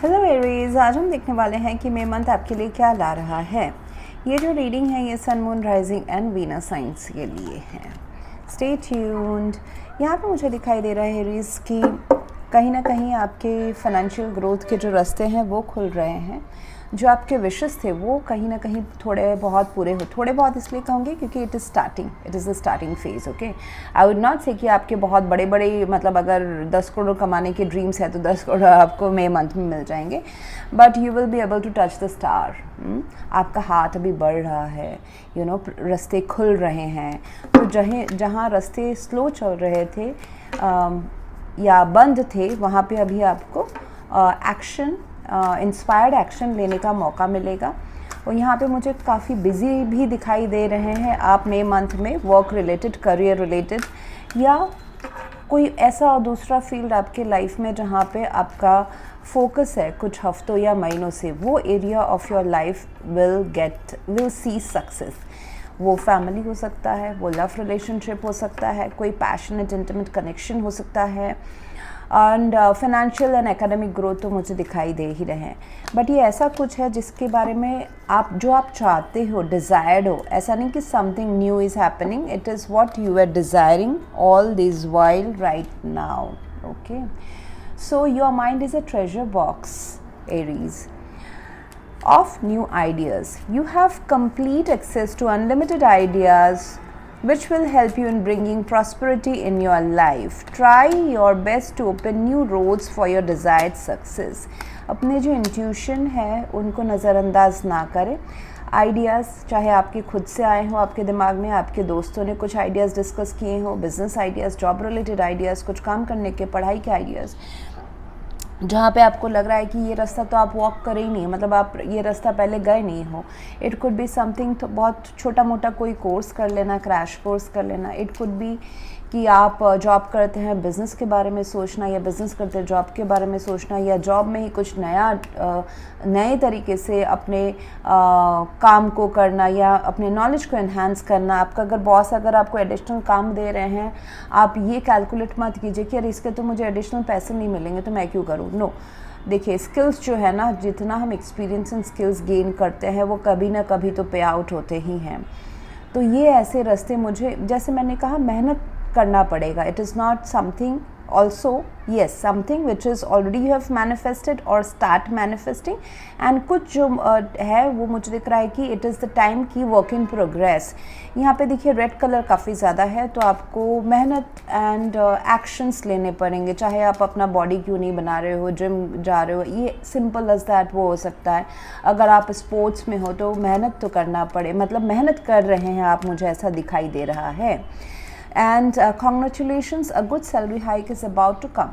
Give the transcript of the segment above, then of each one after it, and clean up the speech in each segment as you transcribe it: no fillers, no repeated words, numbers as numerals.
Hello Aries, आज हम देखने वाले हैं कि मई मंथ आपके लिए क्या ला रहा है। ये जो रीडिंग है ये sun, moon, rising and Venus science के लिए है। Stay tuned. यहाँ पे मुझे दिखाई दे रहा है एरीज कि कहीं ना कहीं आपके फाइनेंशियल ग्रोथ के जो रास्ते हैं वो खुल रहे हैं। जो आपके विशेस थे वो कहीं ना कहीं थोड़े बहुत पूरे हो। थोड़े बहुत इसलिए कहूँगी क्योंकि it is the starting phase. Okay, I would not से कि आपके बहुत बड़े बड़े मतलब अगर 10 करोड़ कमाने के ड्रीम्स है तो 10 करोड़ आपको मई मंथ में मिल जाएंगे, but you will be able to touch the star. आपका हाथ अभी बढ़ रहा है, रास्ते खुल रहे हैं। तो जहाँ रास्ते स्लो चल रहे थे या बंद थे, वहाँ पे अभी आपको इंस्पायर्ड एक्शन लेने का मौका मिलेगा। और यहाँ पे मुझे काफ़ी बिजी भी दिखाई दे रहे हैं आप मई मंथ में, वर्क रिलेटेड, करियर रिलेटेड, या कोई ऐसा दूसरा फील्ड आपके लाइफ में जहाँ पे आपका फोकस है कुछ हफ्तों या महीनों से, वो area of your life will see success. वो फैमिली हो सकता है, वो लव रिलेशनशिप हो सकता है, कोई पैशनेट इंटीमेट कनेक्शन हो सकता है, and financial and academic growth तो मुझे दिखाई दे ही रहे हैं। बट ये ऐसा कुछ है जिसके बारे में आप चाहते हो, डिज़ायर्ड हो। ऐसा नहीं कि something new is happening, it is what you are desiring all this while right now. Okay, so your mind is a treasure box, Aries, of new ideas. You have complete access to unlimited ideas which will help you in bringing prosperity in your life. Try your best to open new roads for your desired success. अपने जो intuition है उनको नज़रअंदाज ना करें। Ideas चाहे आपके खुद से आए हो, आपके दिमाग में आपके दोस्तों ने कुछ आइडियाज़ डिस्कस किए हो, business ideas, job related ideas, कुछ काम करने के, पढ़ाई के आइडियाज़, जहाँ पे आपको लग रहा है कि ये रास्ता तो आप वॉक करे ही नहीं, मतलब आप ये रास्ता पहले गए नहीं हो। इट कुड बी समथिंग, तो बहुत छोटा मोटा कोई कोर्स कर लेना, क्रैश कोर्स कर लेना। इट कुड बी कि आप जॉब करते हैं, बिज़नेस के बारे में सोचना, या बिज़नेस करते हैं जॉब के बारे में सोचना, या जॉब में ही कुछ नए तरीके से अपने काम को करना या अपने नॉलेज को एनहांस करना। आपका अगर बॉस अगर आपको एडिशनल काम दे रहे हैं, आप ये कैलकुलेट मत कीजिए कि अरे इसके तो मुझे एडिशनल पैसे नहीं मिलेंगे तो मैं क्यों करूँ। नो, देखिए, स्किल्स जो है ना, जितना हम एक्सपीरियंस एंड स्किल्स गेन करते हैं वो कभी ना कभी तो पे आउट होते ही हैं। तो ये ऐसे रास्ते, मुझे जैसे मैंने कहा, मेहनत करना पड़ेगा। It is not something, also yes, something which is already you have manifested और स्टार्ट मैनिफेस्टिंग। एंड कुछ जो है वो मुझे दिख रहा है कि इट इज़ द टाइम की वर्क इन प्रोग्रेस। यहाँ पे देखिए रेड कलर काफ़ी ज़्यादा है, तो आपको मेहनत एंड एक्शंस लेने पड़ेंगे। चाहे आप अपना बॉडी क्यों नहीं बना रहे हो, जिम जा रहे हो, ये सिंपल एज दैट वो हो सकता है। अगर आप स्पोर्ट्स में हो तो मेहनत तो करना पड़े, मतलब मेहनत कर रहे हैं आप, मुझे ऐसा दिखाई दे रहा है। And congratulations, a good salary hike is about to come.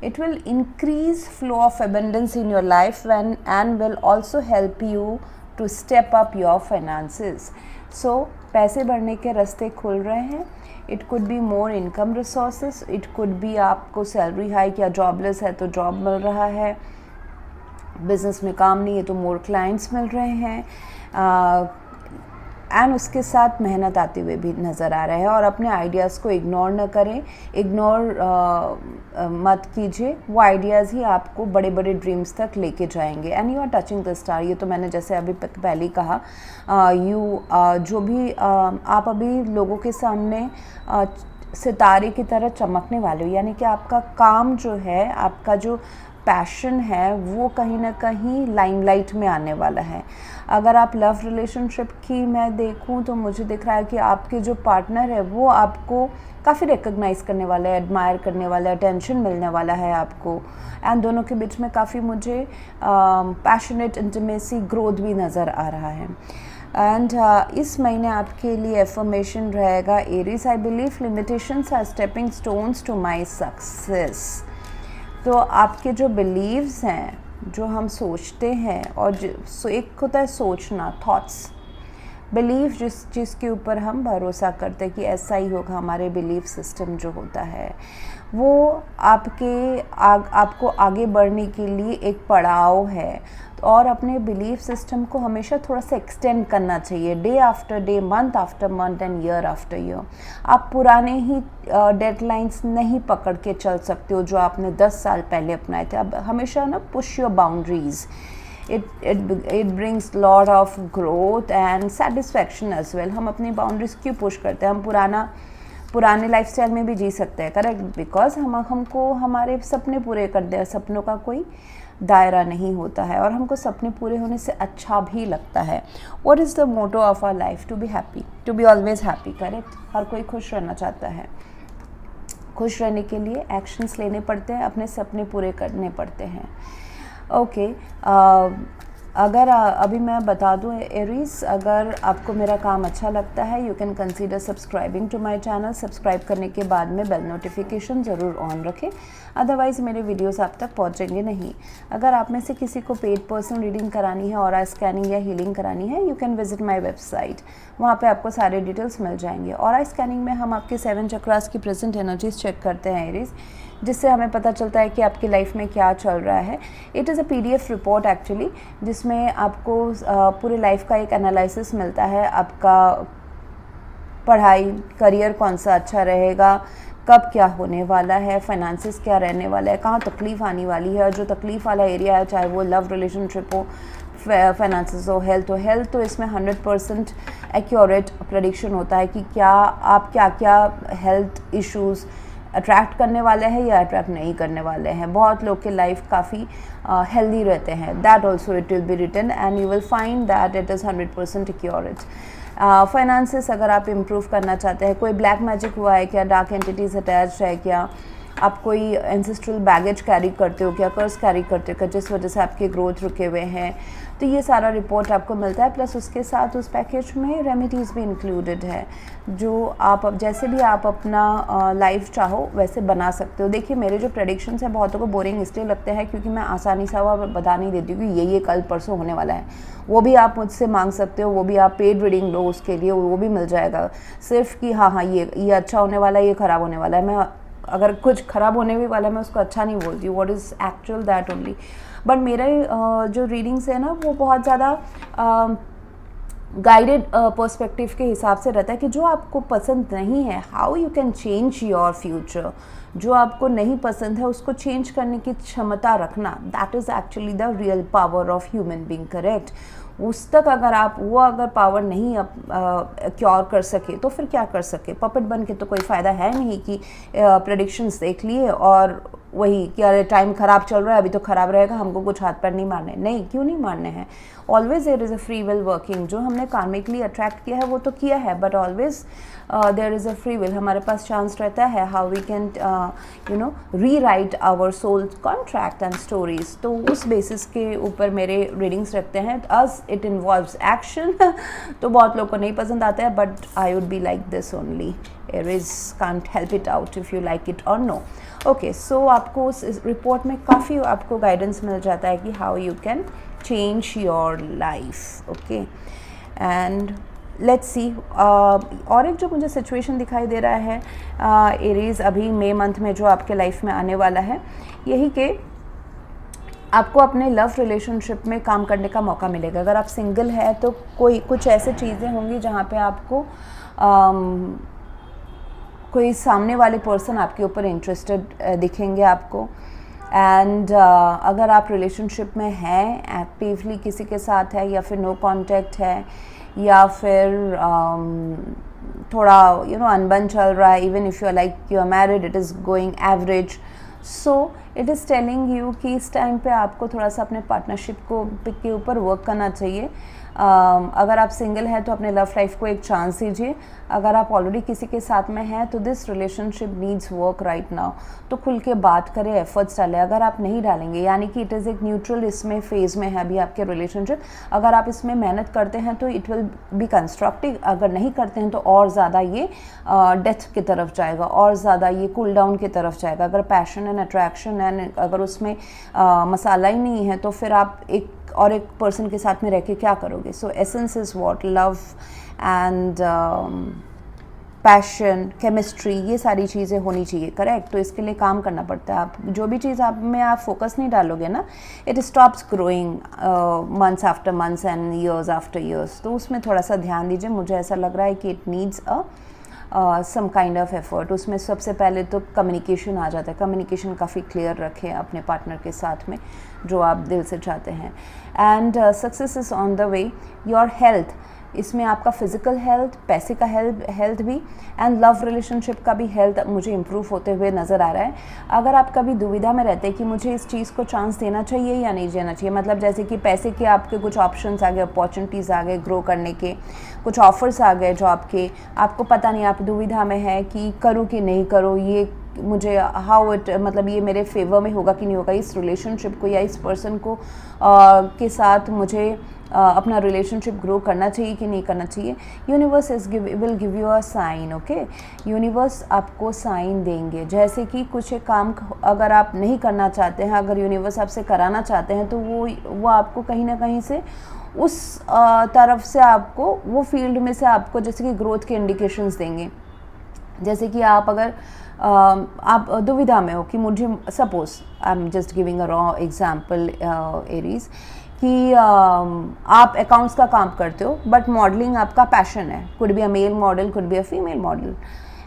It will increase flow of abundance in your life and will also help you to step up your finances. So पैसे बढ़ने के रास्ते खुल रहे हैं। It could be more income resources. It could be आपको salary hike या jobless है तो जॉब मिल रहा है, बिजनेस में काम नहीं है तो more clients मिल रहे हैं, एंड उसके साथ मेहनत आते हुए भी नज़र आ रहा है। और अपने आइडियाज़ को इग्नोर न करें, इग्नोर मत कीजिए। वो आइडियाज़ ही आपको बड़े बड़े ड्रीम्स तक लेके जाएंगे। And you are touching the star. ये तो मैंने जैसे अभी पहले ही कहा, जो भी आप अभी लोगों के सामने सितारे की तरह चमकने वाले हो, यानी कि आपका काम जो है, आपका जो पैशन है, वो कहीं ना कहीं लाइमलाइट में आने वाला है। अगर आप लव रिलेशनशिप की मैं देखूं तो मुझे दिख रहा है कि आपके जो पार्टनर है वो आपको काफ़ी रिकग्नाइज़ करने वाला है, एडमायर करने वाला है, अटेंशन मिलने वाला है आपको। एंड दोनों के बीच में काफ़ी मुझे पैशनेट इंटीमेसी, ग्रोथ भी नज़र आ रहा है। एंड इस महीने आपके लिए एफर्मेशन रहेगा, Aries, I believe limitations are stepping stones to my success. तो आपके जो बिलीव्स हैं, जो हम सोचते हैं, और एक होता है सोचना, थॉट्स, बिलीफ जिस चीज़ के ऊपर हम भरोसा करते हैं कि ऐसा ही होगा, हमारे बिलीफ सिस्टम जो होता है वो आपको आगे बढ़ने के लिए एक पड़ाव है। और अपने बिलीफ सिस्टम को हमेशा थोड़ा सा एक्सटेंड करना चाहिए, day after day, month after month and year after year. आप पुराने ही डेडलाइंस नहीं पकड़ के चल सकते हो जो आपने 10 साल पहले अपनाए थे। अब हमेशा ना push your boundaries, it brings lot of growth and satisfaction as well। हम अपनी बाउंड्रीज क्यों पुश करते हैं? हम पुराने लाइफस्टाइल में भी जी सकते हैं, करेक्ट, बिकॉज हमको हमारे सपने पूरे करते हैं। सपनों का कोई दायरा नहीं होता है और हमको सपने पूरे होने से अच्छा भी लगता है। What is the motto of our life? To be happy, to be always happy, correct. हर कोई खुश रहना चाहता है। खुश रहने के लिए एक्शंस लेने पड़ते हैं, अपने सपने पूरे करने पड़ते हैं। ओके, अगर अभी मैं बता दूं एरीज, अगर आपको मेरा काम अच्छा लगता है you can consider subscribing to my channel. Subscribe करने के बाद में बेल नोटिफिकेशन ज़रूर ऑन रखें, अदरवाइज़ मेरे वीडियोस आप तक पहुंचेंगे नहीं। अगर आप में से किसी को पेड पर्सनल रीडिंग करानी है, ऑरा स्कैनिंग या हीलिंग करानी है, you can visit my website, वहाँ पे आपको सारे डिटेल्स मिल जाएंगे। ऑरा स्कैनिंग में हम आपके 7 चक्रास की प्रेजेंट एनर्जीज चेक करते हैं एरीज, जिससे हमें पता चलता है कि आपकी लाइफ में क्या चल रहा है। It is a PDF report actually, जिसमें आपको पूरे लाइफ का एक एनालिसिस मिलता है। आपका पढ़ाई, करियर कौन सा अच्छा रहेगा, कब क्या होने वाला है, फाइनेंसिस क्या रहने वाला है, कहाँ तकलीफ़ आने वाली है, और जो तकलीफ़ वाला एरिया है, चाहे वो लव रिलेशनशिप हो, फाइनेंसिस हो, हेल्थ तो इसमें 100% एक्यूरेट प्रेडिक्शन होता है कि आप क्या हेल्थ इश्यूज़ अट्रैक्ट करने वाले हैं या अट्रैक्ट नहीं करने वाले हैं। बहुत लोग के लाइफ काफ़ी हेल्दी रहते हैं, that also it will be written and you will find that it is 100% accurate. Finances अगर आप इम्प्रूव करना चाहते हैं, कोई ब्लैक मैजिक हुआ है क्या, डार्क एंटिटीज़ अटैच है क्या, आप कोई एंसेस्ट्रल बैगेज कैरी करते हो क्या, कर्स कैरी करते हो क्या, जिस वजह से आपके ग्रोथ रुके हुए हैं, तो ये सारा रिपोर्ट आपको मिलता है। प्लस उसके साथ उस पैकेज में रेमेडीज़ भी इंक्लूडेड है, जो आप जैसे भी आप अपना लाइफ चाहो वैसे बना सकते हो। देखिए, मेरे जो प्रेडिक्शंस हैं बहुतों को बोरिंग इसलिए लगते हैं क्योंकि मैं आसानी से वो बता नहीं देती हूँ कि ये कल परसों होने वाला है। वो भी आप मुझसे मांग सकते हो, वो भी आप पेड रीडिंग लो उसके लिए, वो भी मिल जाएगा। सिर्फ कि हाँ ये अच्छा होने वाला है, ये ख़राब होने वाला है। मैं अगर कुछ ख़राब होने भी वाला है मैं उसको अच्छा नहीं बोलती हूँ, what is actual that only. But मेरे जो रीडिंग्स है ना वो बहुत ज़्यादा गाइडेड पर्सपेक्टिव के हिसाब से रहता है कि जो आपको पसंद नहीं है, how you can change your future. जो आपको नहीं पसंद है उसको चेंज करने की क्षमता रखना, that is actually the real power of human being, correct. उस तक अगर पावर नहीं क्योर कर सके तो फिर क्या कर सके? पपेट बन के तो कोई फ़ायदा है नहीं कि प्रेडिक्शंस देख लिए और वही कि अरे टाइम ख़राब चल रहा है, अभी तो ख़राब रहेगा, हमको कुछ हाथ पैर नहीं मारने। नहीं, क्यों नहीं मारने हैं? Always there is a free will working. जो हमने कार्मिकली अट्रैक्ट किया है वो तो किया है, but always there is a free will. हमारे पास चांस रहता है how we can rewrite our soul contract and stories. तो उस बेसिस के ऊपर मेरे रीडिंग्स रखते हैं। अस इट इन्वॉल्व्स एक्शन तो बहुत लोग को नहीं पसंद आता है, but I would be like this only. Aries can't help it out if you like it और नो। ओके, सो आपको उस रिपोर्ट में काफ़ी आपको गाइडेंस मिल जाता है कि how you can change your life. Okay, and let's see. और एक जो मुझे सिचुएशन दिखाई दे रहा है एरीज अभी मई मंथ में जो आपके लाइफ में आने वाला है, यही कि आपको अपने लव रिलेशनशिप में काम करने का मौका मिलेगा। अगर आप सिंगल है तो कुछ ऐसे चीज़ें होंगी जहाँ पे आपको कोई सामने वाले पर्सन आपके ऊपर इंटरेस्टेड दिखेंगे आपको। एंड अगर आप रिलेशनशिप में हैं, एक्टिवली किसी के साथ है, या फिर नो कांटेक्ट है, या फिर थोड़ा अनबन चल रहा है, even if you are like you are married, it is going average. So it is telling you कि इस टाइम पे आपको थोड़ा सा अपने पार्टनरशिप के ऊपर वर्क करना चाहिए। अगर आप सिंगल हैं तो अपने लव लाइफ को एक चांस दीजिए। अगर आप ऑलरेडी किसी के साथ में हैं तो this relationship needs work right now, तो खुल के बात करें, एफर्ट्स डालें। अगर आप नहीं डालेंगे, यानी कि इट इज़ एक न्यूट्रल इसमें फेज़ में है अभी आपके रिलेशनशिप, अगर आप इसमें मेहनत करते हैं तो इट विल बी कंस्ट्रक्टिव। अगर नहीं करते हैं तो और ज़्यादा ये डेथ की तरफ जाएगा, और ज़्यादा ये कूल डाउन की तरफ जाएगा। अगर पैशन है जेन्युइन अट्रैक्शन एंड अगर उसमें मसाला ही नहीं है तो फिर आप एक पर्सन के साथ में रह के क्या करोगे. So essence is what, love and passion, chemistry, ये सारी चीज़ें होनी चाहिए. करेक्ट. तो इसके लिए काम करना पड़ता है. आप जो भी चीज़ आप में आप फोकस नहीं डालोगे ना, it stops growing months after months and years after years. तो उसमें थोड़ा सा ध्यान दीजिए. मुझे ऐसा लग रहा है कि it needs some kind of effort. उसमें सबसे पहले तो कम्युनिकेशन आ जाता है. कम्युनिकेशन काफ़ी क्लियर रखें अपने पार्टनर के साथ में जो आप दिल से चाहते हैं. And success is on the way. Your health, इसमें आपका फिज़िकल हेल्थ, पैसे का हेल्थ भी एंड लव रिलेशनशिप का भी हेल्थ मुझे इम्प्रूव होते हुए नज़र आ रहा है. अगर आप कभी दुविधा में रहते हैं कि मुझे इस चीज़ को चांस देना चाहिए या नहीं देना चाहिए, मतलब जैसे कि पैसे के आपके कुछ ऑप्शंस आ गए, अपॉर्चुनिटीज़ आ गए ग्रो करने के, कुछ ऑफ़र्स आ गए जॉब के, आपको पता नहीं, आप दुविधा में है कि करूँ कि नहीं करूँ, ये मुझे हाउ इट, मतलब ये मेरे फेवर में होगा कि नहीं होगा, इस रिलेशनशिप को या इस पर्सन को के साथ मुझे अपना रिलेशनशिप ग्रो करना चाहिए कि नहीं करना चाहिए. Universe will give you a sign. Okay, universe आपको साइन देंगे. जैसे कि कुछ एक काम अगर आप नहीं करना चाहते हैं, अगर यूनिवर्स आपसे कराना चाहते हैं, तो वो आपको कहीं ना कहीं से उस तरफ से आपको वो फील्ड में से आपको जैसे कि ग्रोथ के इंडिकेशंस देंगे. जैसे कि आप अगर आप दुविधा में हो कि मुझे, suppose I am just giving a raw example Aries, कि आप अकाउंट्स का काम करते हो बट मॉडलिंग आपका पैशन है. Could be a male model, could be a female model,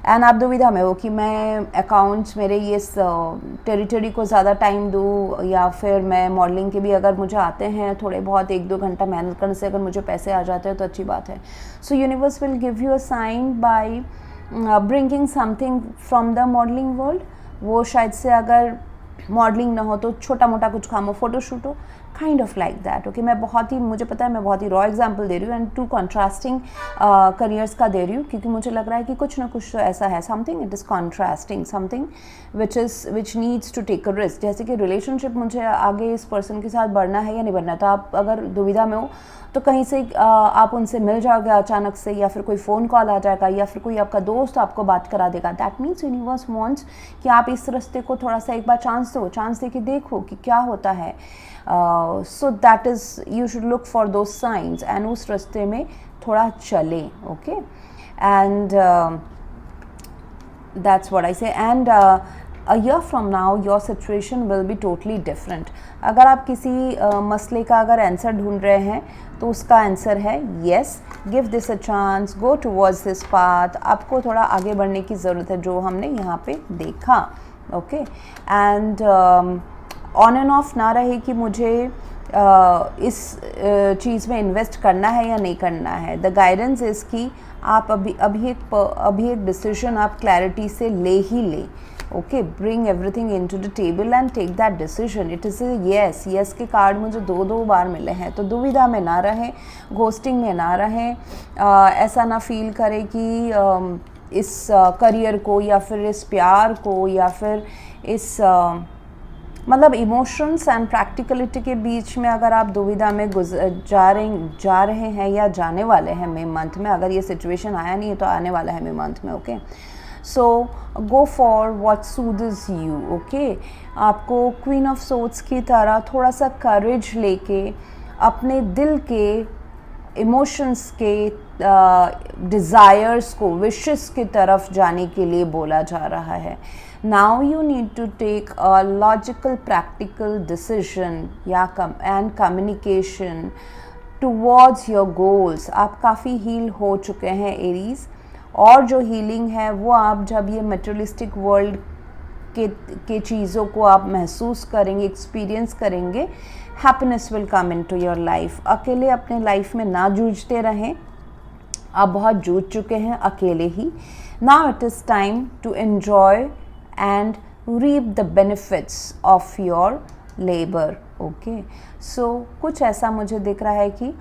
and आप दुविधा में हो कि मैं अकाउंट्स मेरे ये टेरिटरी को ज़्यादा टाइम दूँ या फिर मैं मॉडलिंग के भी अगर मुझे आते हैं थोड़े बहुत 1-2 घंटा मेहनत करने से अगर मुझे पैसे आ जाते हैं तो अच्छी बात है. So universe will give you a sign by bringing something from the modelling world. वो शायद से अगर मॉडलिंग ना हो तो छोटा मोटा कुछ काम हो, फोटोशूट हो, kind of like that. Okay, मैं बहुत ही, मुझे पता है मैं बहुत ही रॉ एग्जांपल दे रही हूँ एंड 2 कॉन्ट्रास्टिंग करियर्स का दे रही हूँ, क्योंकि मुझे लग रहा है कि कुछ ना कुछ तो ऐसा है, something it is contrasting, something which needs to take a risk. जैसे कि रिलेशनशिप, मुझे आगे इस पर्सन के साथ बढ़ना है या नहीं बढ़ना. तो आप अगर दुविधा में हो तो कहीं से आप उनसे मिल जाओगे अचानक से, या फिर कोई फ़ोन कॉल आ जाएगा, या फिर कोई आपका दोस्त आपको बात करा देगा. दैट मीन्स यूनिवर्स वांट्स कि आप इस रास्ते को थोड़ा सा एक बार चांस दो, चांस दे के देखो कि क्या होता है. So that is, you should look for those science and उस रास्ते में थोड़ा चले. Okay, and that's what I say. And a year from now your situation will be totally different. अगर आप किसी मसले का अगर आंसर ढूंढ रहे हैं तो उसका आंसर है yes, give this a chance, go towards this path. आपको थोड़ा आगे बढ़ने की ज़रूरत है, जो हमने यहाँ पे देखा. Okay, and on end of ना रहे कि मुझे इस चीज़ में इन्वेस्ट करना है या नहीं करना है. द गाइडेंस इज़ कि आप अभी एक डिसीजन आप क्लैरिटी से ले ही ले. Okay, bring everything into the table and take that decision. It is yes. Yes के कार्ड मुझे 2 बार मिले हैं. तो दुविधा में ना रहें, घोस्टिंग में ना रहें, ऐसा ना फील करें कि इस करियर को या फिर इस प्यार को या फिर इस मतलब इमोशंस एंड प्रैक्टिकलिटी के बीच में अगर आप दुविधा में जा रहे हैं या जाने वाले हैं मई मंथ में. अगर ये सिचुएशन आया नहीं है तो आने वाला है मई मंथ में. Okay, so go for what soothes you. Okay, आपको क्वीन ऑफ सोर्ड्स की तरह थोड़ा सा करेज लेके अपने दिल के इमोशंस के डिज़ायर्स को, विशेस की तरफ जाने के लिए बोला जा रहा है. Now you need to take a logical practical decision या and communication towards your goals. आप काफ़ी हील हो चुके हैं एरीज़, और जो हीलिंग है वो आप जब ये मटेरियलिस्टिक वर्ल्ड के चीज़ों को आप महसूस करेंगे, एक्सपीरियंस करेंगे, happiness will come into your life. अकेले अपने लाइफ में ना जूझते रहें. आप बहुत जूझ चुके हैं अकेले ही. Now it is time to enjoy and reap the benefits of your labour. Okay, so कुछ ऐसा मुझे दिख रहा है कि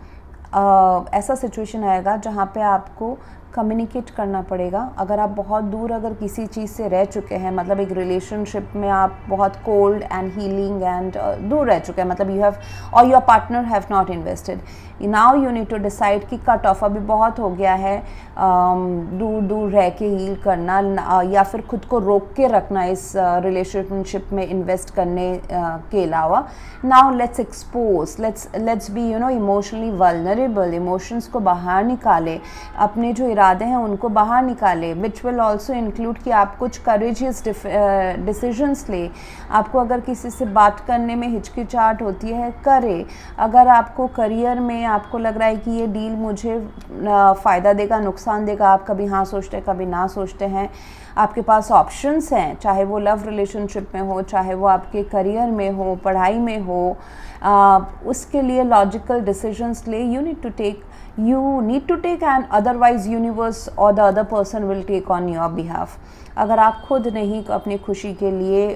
ऐसा सिचुएशन आएगा जहाँ पे आपको कम्युनिकेट करना पड़ेगा। अगर आप बहुत दूर अगर किसी चीज़ से रह चुके हैं, मतलब एक रिलेशनशिप में आप बहुत कोल्ड एंड हीलिंग एंड दूर रह चुके हैं, मतलब यू हैव और your partner have not invested, now you need to decide कि कट ऑफ अभी बहुत हो गया है, दूर दूर रह के हील करना या फिर खुद को रोक के रखना इस रिलेशनशिप में इन्वेस्ट करने के अलावा। Now let's expose, let's be emotionally vulnerable, emotions को बाहर निकाले, अपने जो इरादे हैं उनको बाहर निकाले, विच विल ऑल्सो इंक्लूड कि आप कुछ करेजियस डिसीजंस ले। आपको अगर किसी से बात करने में हिचकिचाहट होती है, करे। अगर आपको करियर में आपको लग रहा है कि ये डील मुझे फ़ायदा देगा, नुकसान देगा, आप कभी हाँ सोचते हैं कभी ना सोचते हैं, आपके पास ऑप्शंस हैं, चाहे वो लव रिलेशनशिप में हो, चाहे वो आपके करियर में हो, पढ़ाई में हो, उसके लिए लॉजिकल डिसीजंस ले। you need to take and otherwise universe or the other person will take on your behalf। अगर आप खुद नहीं अपनी खुशी के लिए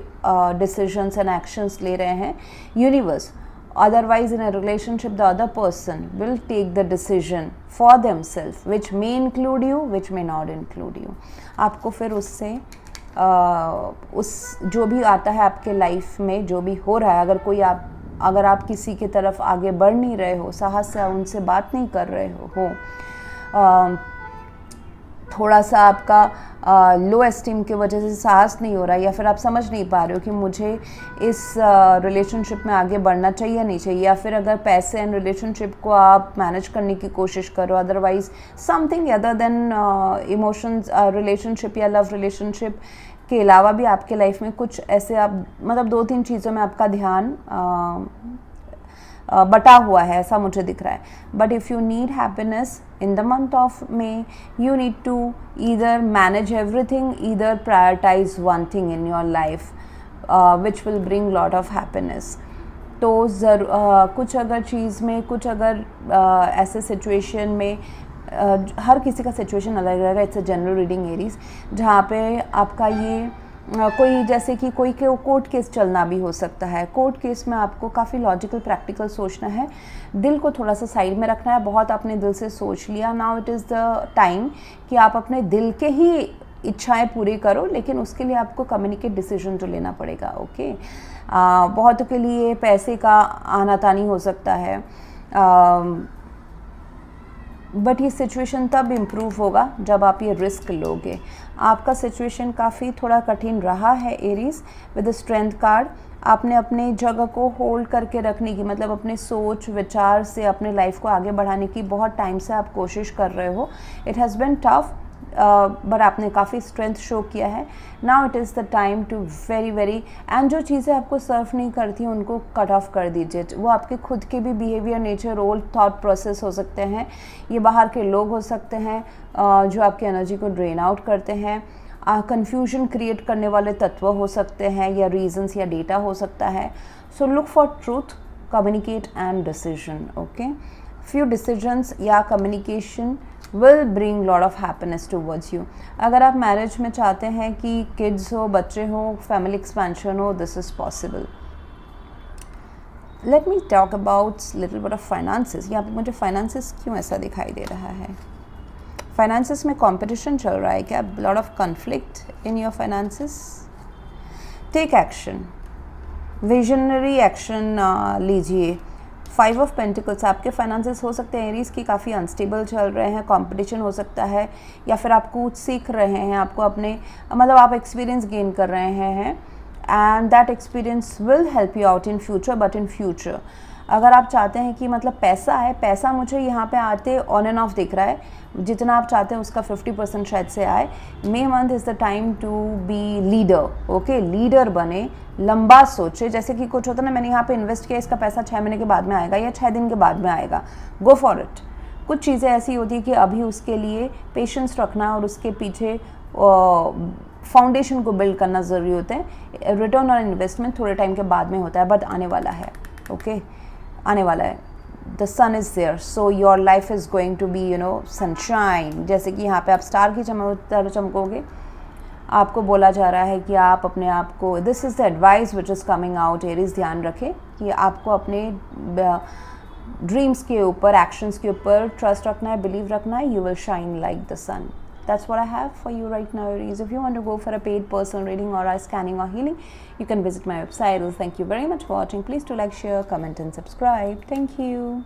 डिसीजंस एंड एक्शंस ले रहे हैं, universe otherwise in a relationship the other person will take the decision for themselves, which may include you, which may not include you। आपको फिर उससे उस जो भी आता है आपके लाइफ में, जो भी हो रहा है, अगर आप किसी की तरफ आगे बढ़ नहीं रहे हो, साहस से उनसे बात नहीं कर रहे हो, थोड़ा सा आपका लो एस्टीम की वजह से साहस नहीं हो रहा है, या फिर आप समझ नहीं पा रहे हो कि मुझे इस रिलेशनशिप में आगे बढ़ना चाहिए या नहीं चाहिए, या फिर अगर पैसे एंड रिलेशनशिप को आप मैनेज करने की कोशिश करो, otherwise something other than emotions, relationship या लव रिलेशनशिप के अलावा भी आपके लाइफ में कुछ ऐसे आप मतलब 2-3 चीज़ों में आपका ध्यान बटा हुआ है, ऐसा मुझे दिख रहा है। But if you need happiness in the month of May, you need to either manage everything, either prioritise one thing in your life which will bring lot of happiness. तो कुछ अगर चीज़ में, कुछ अगर ऐसे सिचुएशन में, हर किसी का सिचुएशन अलग रहेगा, it's a general reading Aries, जहाँ पे आपका ये कोई जैसे कि कोई के कोर्ट केस चलना भी हो सकता है। कोर्ट केस में आपको काफ़ी लॉजिकल प्रैक्टिकल सोचना है, दिल को थोड़ा सा साइड में रखना है। बहुत आपने दिल से सोच लिया, now it is the time कि आप अपने दिल के ही इच्छाएं पूरी करो, लेकिन उसके लिए आपको कम्युनिकेट डिसीजन तो लेना पड़ेगा। ओके, बहुतों के लिए पैसे का आना तानी हो सकता है, बट ये सिचुएशन तब इम्प्रूव होगा जब आप ये रिस्क लोगे। आपका सिचुएशन काफ़ी थोड़ा कठिन रहा है Aries with the strength card. आपने अपने जगह को होल्ड करके रखने की, मतलब अपने सोच विचार से अपने लाइफ को आगे बढ़ाने की बहुत टाइम से आप कोशिश कर रहे हो। It has been tough, but आपने काफ़ी स्ट्रेंथ शो किया है। Now it is the time to very and जो चीज़ें आपको सर्व नहीं करती उनको कट ऑफ कर दीजिए। वो आपके खुद के भी behaviour, nature, role, thought process हो सकते हैं, ये बाहर के लोग हो सकते हैं जो आपकी एनर्जी को ड्रेन आउट करते हैं, कन्फ्यूजन क्रिएट करने वाले तत्व हो सकते हैं, या रीजंस या डेटा हो सकता है। So look for truth, communicate and decision. Okay, few decisions या communication will bring lot of happiness towards you। अगर आप मैरिज में चाहते हैं कि किड्स हो, बच्चे हो, फैमिली एक्सपेंशन हो, this is possible. Let me talk about little bit of finances. यहाँ पे मुझे फाइनेंसेस क्यों ऐसा दिखाई दे रहा है? फाइनेंसेस में कंपटीशन चल रहा है क्या? Lot of conflict in your finances. Take action, visionary action लीजिए। 5 ऑफ पेंटिकल्स, आपके फाइनेंसेस हो सकते हैं एरीज की काफ़ी अनस्टेबल चल रहे हैं, कंपटीशन हो सकता है, या फिर आप कुछ सीख रहे हैं, आपको अपने मतलब आप एक्सपीरियंस गेन कर रहे हैं, and that experience will help you out in future. But in future अगर आप चाहते हैं कि मतलब पैसा है, पैसा मुझे यहाँ पे आते ऑन एंड ऑफ दिख रहा है, जितना आप चाहते हैं उसका 50% शायद से आए। May month is the time to be leader. Okay, leader बने, लंबा सोचे। जैसे कि कुछ होता है ना, मैंने यहाँ पे इन्वेस्ट किया, इसका पैसा 6 महीने के बाद में आएगा या 6 दिन के बाद में आएगा, गो फॉर इट। कुछ चीज़ें ऐसी होती है कि अभी उसके लिए पेशेंस रखना और उसके पीछे फाउंडेशन को बिल्ड करना ज़रूरी होता है। रिटर्न ऑन इन्वेस्टमेंट थोड़े टाइम के बाद में होता है, बट आने वाला है। ओके, आने वाला है। The sun is there, so your life is going to be sunshine. जैसे कि यहाँ पे आप स्टार की तरह चमकोगे। आपको बोला जा रहा है कि आप अपने आप को, this is the advice which is coming out Aries, ध्यान रखें कि आपको अपने ड्रीम्स के ऊपर, एक्शंस के ऊपर ट्रस्ट रखना है, बिलीव रखना है, you will shine like the sun. That's what I have for you right now, Aries. If you want to go for a paid personal reading or a scanning or healing, you can visit my website. Thank you very much for watching. Please do like, share, comment and subscribe. Thank you.